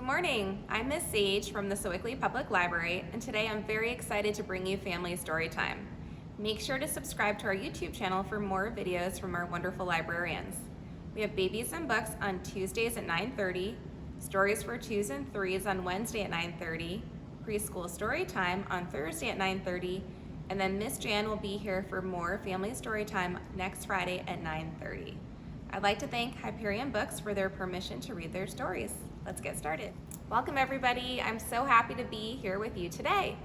Good morning. I'm Miss Sage from the Sewickley Public Library, and today I'm very excited to bring you Family Storytime. Make sure to subscribe to our YouTube channel for more videos from our wonderful librarians. We have Babies and Books on Tuesdays at 9:30, Stories for 2s and 3s on Wednesday at 9:30, Preschool Storytime on Thursday at 9:30, and then Miss Jan will be here for more Family Storytime next Friday at 9:30. I'd like to thank Hyperion Books for their permission to read their stories. Let's get started. Welcome everybody. I'm so happy to be here with you today.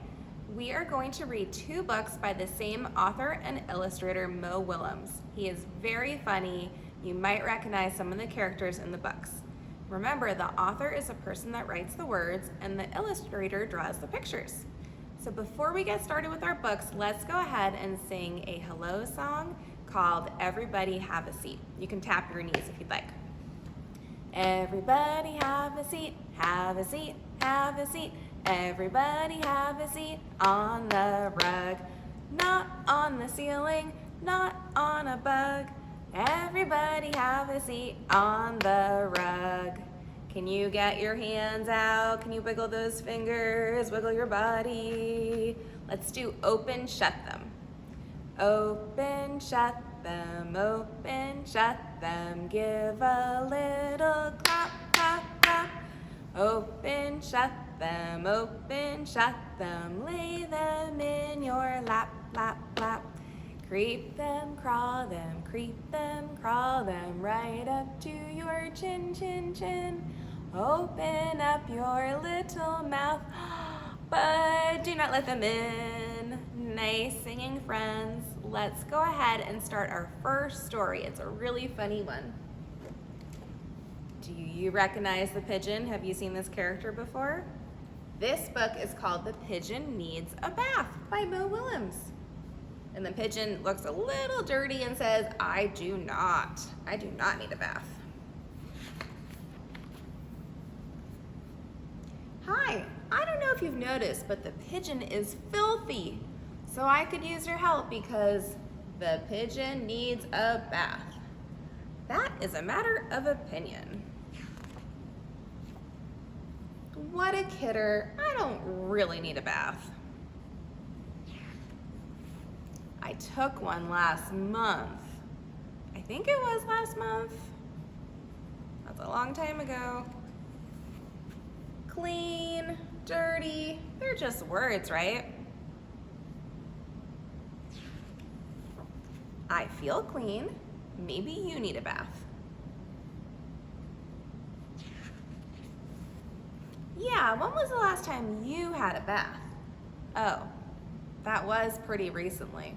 We are going to read two books by the same author and illustrator, Mo Willems. He is very funny. You might recognize some of the characters in the books. Remember, the author is a person that writes the words and the illustrator draws the pictures. So before we get started with our books, let's go ahead and sing a hello song called Everybody Have a Seat. You can tap your knees if you'd like. Everybody have a seat, have a seat, have a seat. Everybody have a seat on the rug. Not on the ceiling, not on a bug. Everybody have a seat on the rug. Can you get your hands out? Can you wiggle those fingers? Wiggle your body. Let's do open, shut them. Open, shut them, open, shut them. Give a little clap, clap, clap. Open, shut them, open, shut them. Lay them in your lap, lap, lap. Creep them, crawl them, creep them, crawl them. Right up to your chin, chin, chin. Open up your little mouth, but do not let them in. Nice singing, friends. Let's go ahead and start our first story. It's a really funny one. Do you recognize the pigeon? Have you seen this character before? This book is called The Pigeon Needs a Bath by Mo Willems. And the pigeon looks a little dirty and says, I do not need a bath. Hi, I don't know if you've noticed, but the pigeon is filthy. So I could use your help because the pigeon needs a bath. That is a matter of opinion. What a kidder, I don't really need a bath. I took one last month. I think it was last month. That's a long time ago. Clean, dirty, they're just words, right? I feel clean. Maybe you need a bath. Yeah, when was the last time you had a bath? Oh, that was pretty recently.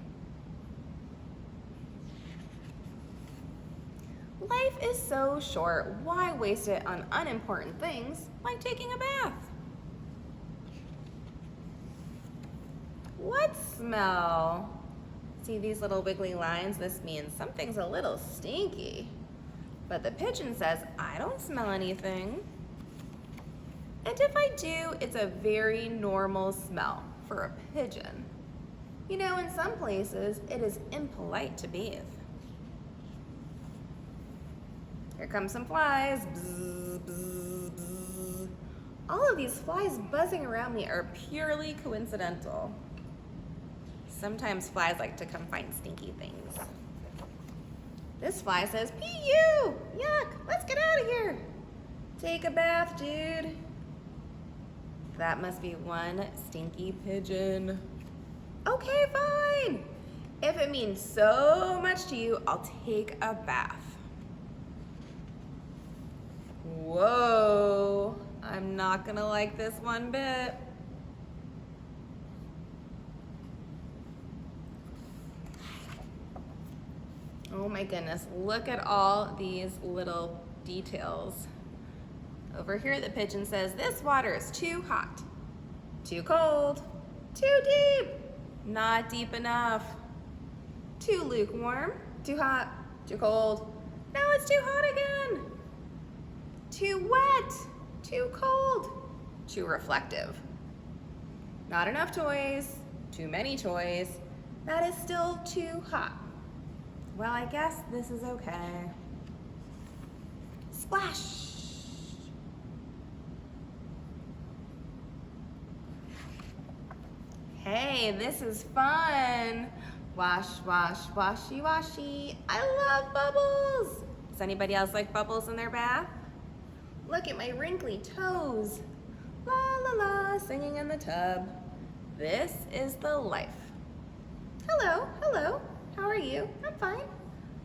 Life is so short. Why waste it on unimportant things like taking a bath? What smell? See these little wiggly lines? This means something's a little stinky. But the pigeon says, I don't smell anything. And if I do, it's a very normal smell for a pigeon. You know, in some places, it is impolite to bathe. Here come some flies. Bzz, bzz, bzz. All of these flies buzzing around me are purely coincidental. Sometimes flies like to come find stinky things. This fly says, P.U. Yuck, let's get out of here. Take a bath, dude. That must be one stinky pigeon. Okay, fine. If it means so much to you, I'll take a bath. Whoa, I'm not gonna like this one bit. Oh my goodness, look at all these little details. Over here, the pigeon says, this water is too hot, too cold, too deep, not deep enough, too lukewarm, too hot, too cold, now it's too hot again, too wet, too cold, too reflective, not enough toys, too many toys, that is still too hot. Well, I guess this is okay. Splash. Yay, this is fun. Wash, wash, washy, washy. I love bubbles. Does anybody else like bubbles in their bath? Look at my wrinkly toes. La la la, singing in the tub. This is the life. Hello, hello. How are you? I'm fine.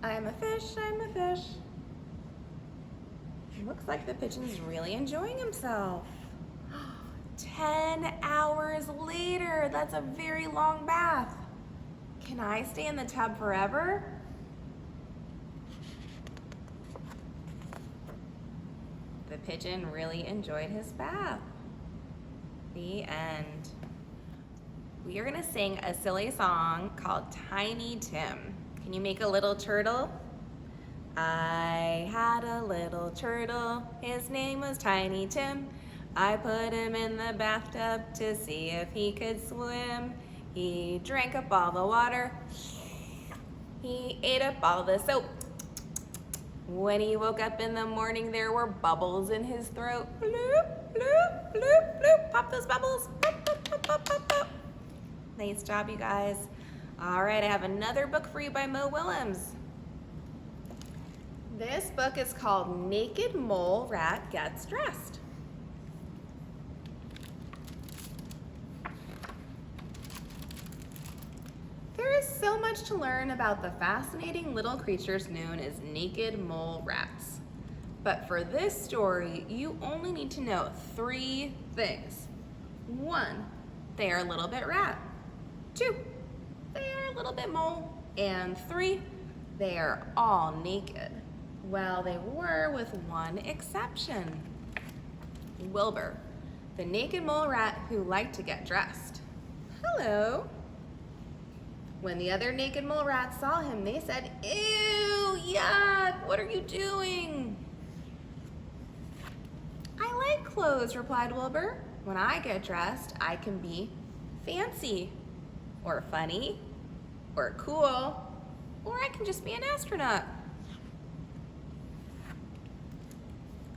I'm a fish, I'm a fish. Looks like the pigeon's really enjoying himself. 10 hours later, that's a very long bath. Can I stay in the tub forever? The pigeon really enjoyed his bath. The end. We are gonna sing a silly song called Tiny Tim. Can you make a little turtle? I had a little turtle, his name was Tiny Tim. I put him in the bathtub to see if he could swim. He drank up all the water. He ate up all the soap. When he woke up in the morning, there were bubbles in his throat. Bloop, bloop, bloop, bloop. Pop those bubbles. Pop, pop, pop, pop, pop, pop. Nice job, you guys. All right, I have another book for you by Mo Willems. This book is called Naked Mole Rat Gets Dressed. There is so much to learn about the fascinating little creatures known as naked mole rats. But for this story, you only need to know 3 things. 1, they are a little bit rat. 2, they are a little bit mole. And 3, they are all naked. Well, they were with one exception. Wilbur, the naked mole rat who liked to get dressed. Hello. When the other naked mole rats saw him, they said, "Ew, yuck, what are you doing?" "I like clothes," replied Wilbur. "When I get dressed, I can be fancy, or funny, or cool, or I can just be an astronaut."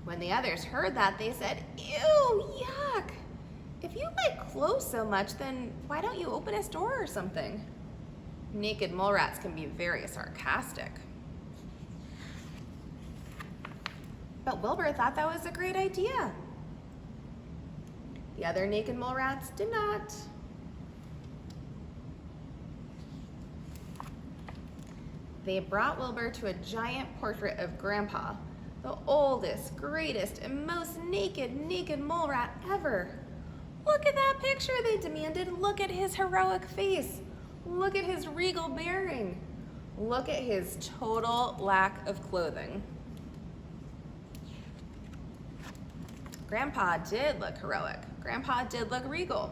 When the others heard that, they said, "Ew, yuck. If you like clothes so much, then why don't you open a store or something?" Naked mole rats can be very sarcastic. But Wilbur thought that was a great idea. The other naked mole rats did not. They brought Wilbur to a giant portrait of Grandpa, the oldest, greatest, and most naked mole rat ever. "Look at that picture," they demanded. "Look at his heroic face. Look at his regal bearing. Look at his total lack of clothing." Grandpa did look heroic. Grandpa did look regal.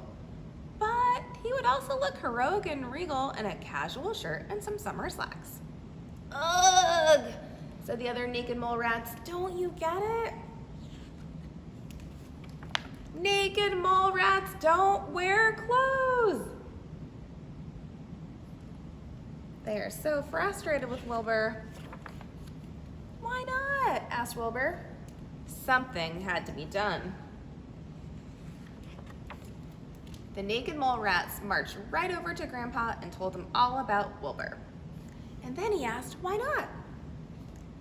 But he would also look heroic and regal in a casual shirt and some summer slacks. "Ugh," said the other naked mole rats. "Don't you get it? Naked mole rats don't wear clothes." They are so frustrated with Wilbur. "Why not?" asked Wilbur. Something had to be done. The naked mole rats marched right over to Grandpa and told him all about Wilbur. And then he asked, "Why not?"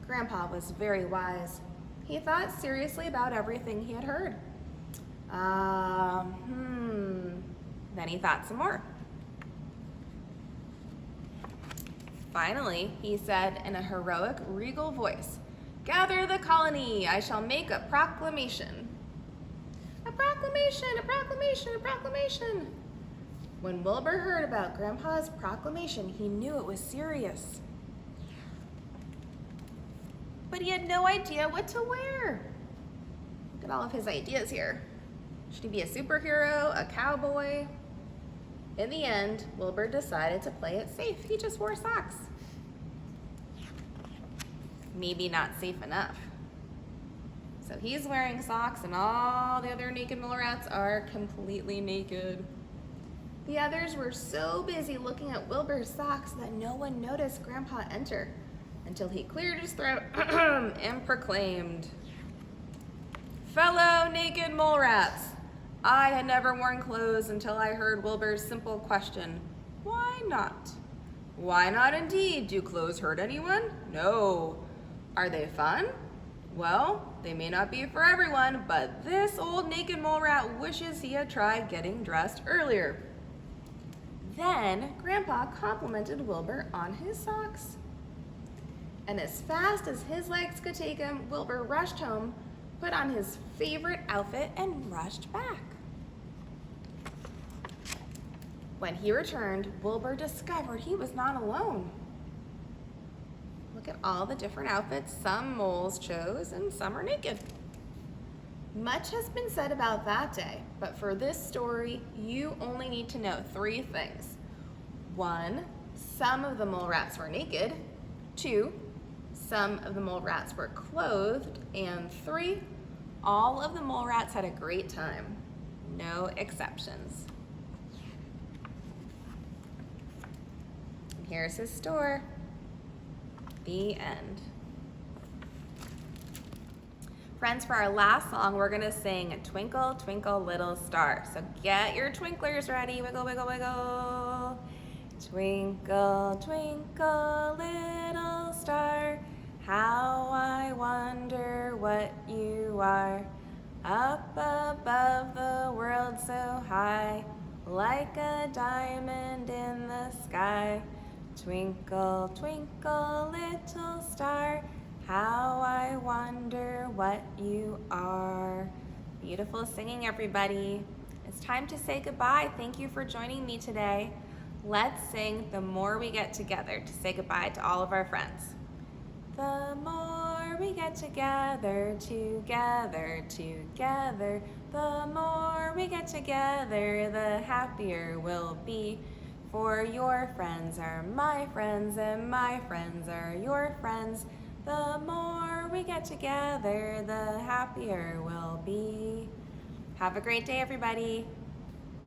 Grandpa was very wise. He thought seriously about everything he had heard. Then he thought some more. Finally, he said in a heroic, regal voice, "Gather the colony, I shall make a proclamation." A proclamation, a proclamation, a proclamation. When Wilbur heard about Grandpa's proclamation, he knew it was serious. But he had no idea what to wear. Look at all of his ideas here. Should he be a superhero, a cowboy? In the end, Wilbur decided to play it safe. He just wore socks. Maybe not safe enough. So he's wearing socks and all the other naked mole rats are completely naked. The others were so busy looking at Wilbur's socks that no one noticed Grandpa enter until he cleared his throat and proclaimed, "Fellow naked mole rats, I had never worn clothes until I heard Wilbur's simple question, why not? Why not indeed? Do clothes hurt anyone? No. Are they fun? Well, they may not be for everyone, but this old naked mole rat wishes he had tried getting dressed earlier. Then Grandpa complimented Wilbur on his socks. And as fast as his legs could take him, Wilbur rushed home, put on his favorite outfit, and rushed back. When he returned, Wilbur discovered he was not alone. Look at all the different outfits some moles chose, and some are naked. Much has been said about that day, but for this story, you only need to know 3 things. 1, some of the mole rats were naked. 2, some of the mole rats were clothed. And 3, all of the mole rats had a great time. No exceptions. Here's his store. The end. Friends, for our last song, we're gonna sing Twinkle, Twinkle, Little Star. So get your twinklers ready. Wiggle, wiggle, wiggle. Twinkle, twinkle, little star, how I wonder what you are. Up above the world so high, like a diamond in the sky. Twinkle, twinkle, little star, how I wonder what you are. Beautiful singing, everybody. It's time to say goodbye. Thank you for joining me today. Let's sing The More We Get Together to say goodbye to all of our friends. The more we get together, together, together, the more we get together, the happier we'll be. For your friends are my friends, and my friends are your friends. The more we get together, the happier we'll be. Have a great day, everybody.